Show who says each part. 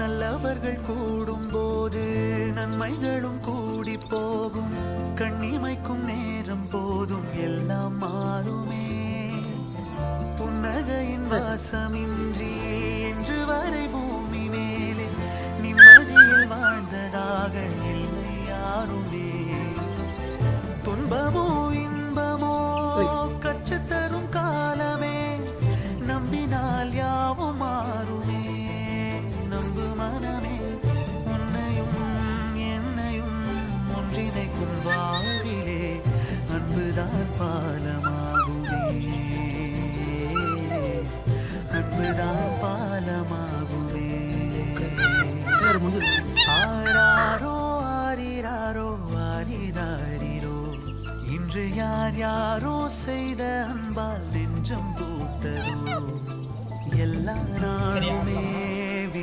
Speaker 1: நல்லவர்கள் கூடும் போது நன்மைகளும் கூடி போகும். கண்ணிமைக்கும் நேரம் போதும் எல்லாம் மாறுமே. புன்னகையின் வாசமின்றி என்று வரை பூமி மேலே நிம்மதியில் வாழ்ந்ததாக இல்லை யாருமே. துன்பமோ இன்பமோ கற்றுத்தரும் காலமே, நம்பினால் யாவும் மாறுமே. நம்பு மனமே, உன்னையும் என்னையும் ஒன்றிணைக்கும் வாழ்விலே அன்புதான் பாலமாகுமே. அன்புதான் பாலமாகுமே. ஆராரோ ஆரிராரோ ஆரிராரிரோ, இன்று யார் யாரோ செய்த அன்பால் நெஞ்சம் பூத்ததோ. எல்லா நாளுமே